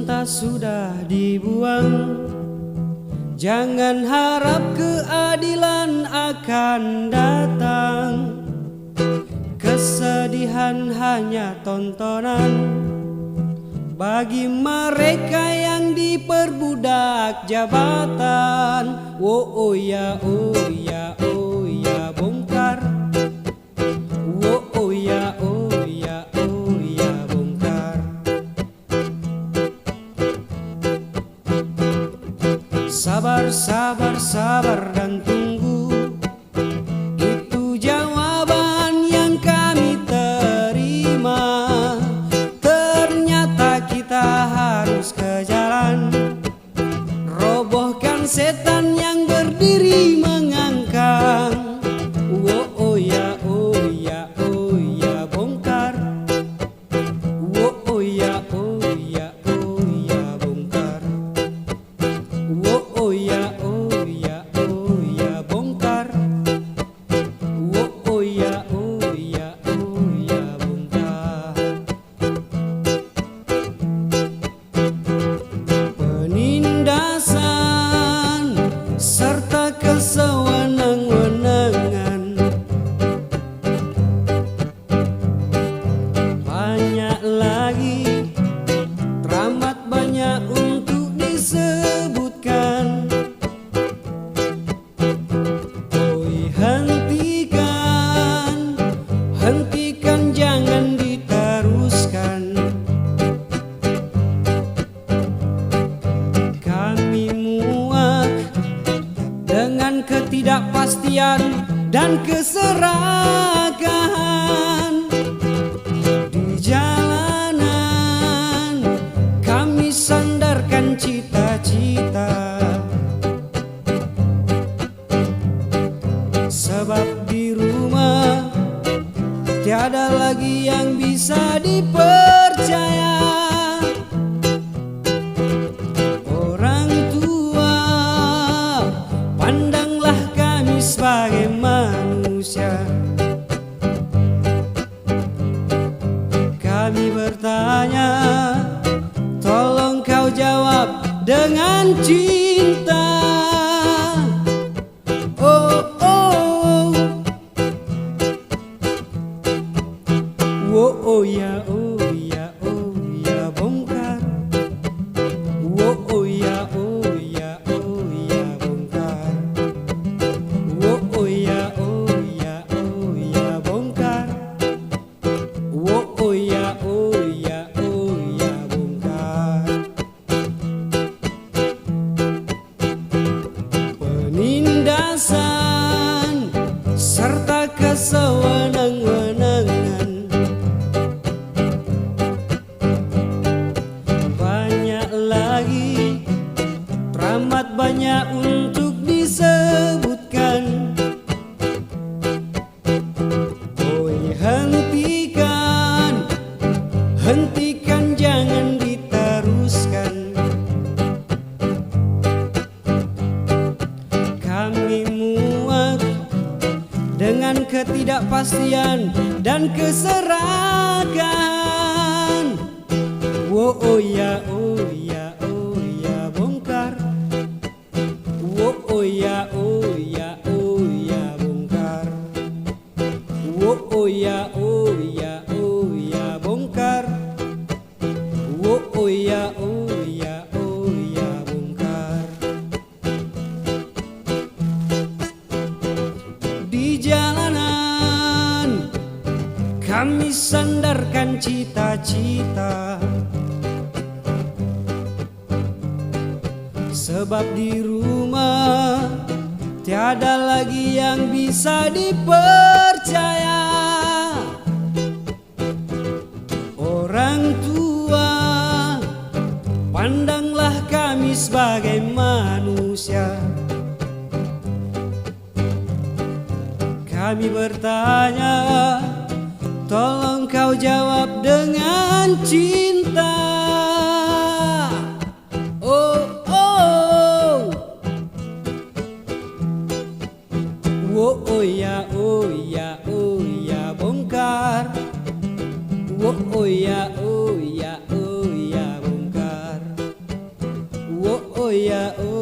cinta sudah dibuang, jangan harap keadilan akan datang. Kesedihan hanya tontonan bagi mereka yang diperbudak jabatan. Oh ya, oh ya, oh ya, bongkar. Oh ya, oh ya, oh ya, bongkar. Sabar, sabar, sabar dan tunggu, itu jawaban yang kami terima. Ternyata kita harus ke jalan, robohkan setan yang berdiri mengangkang. Oh ya, oh ya, oh ya, bongkar. Oh ya, oh ya, oh ya, bongkar. Oh ya, oh ya, oh ya, bongkar. Oh ya, oh ya, oh ya, bongkar. Penindasan serta kesewenang-wenangan, banyak lagi, teramat banyak untuk disebutkan. Oi, hentikan, hentikan, jangan diteruskan. Kami muak dengan ketidakpastian dan keserakahan. Di jalanan kami sandarkan cita-cita, sebab di rumah tiada lagi yang bisa dipercaya. Orang tua, pandanglah kami sebagai manusia. Kami bertanya, tolong kau jawab dengan cinta. Oh, oh, oh ya, oh ya, oh ya, bongkar. Oh ya, oh ya, oh ya, bongkar. Oh ya, oh ya, oh ya, bongkar. Oh ya, oh ya, oh ya, bongkar. Penindasan serta kesewenang-wenangan, banyak lagi, teramat banyak untuk disebutkan. Oi, hentikan, hentikan, jangan diteruskan. Kami muak dengan ketidakpastian dan keserakahan. Oh ya, oh ya, oh ya, bongkar. Oh ya, oh ya, oh ya, bongkar. Oh ya, oh ya, oh ya, bongkar. Oh ya, oh ya, oh ya, bongkar. Di jalanan kami sandarkan cita-cita, sebab di rumah tiada lagi yang bisa dipercaya. Orang tua, pandanglah kami sebagai manusia. Kami bertanya, tolong kau jawab dengan cinta. Oh, oh, oh ya, oh ya, oh ya, bongkar. Oh ya, oh ya, oh ya, bongkar. oh ya oh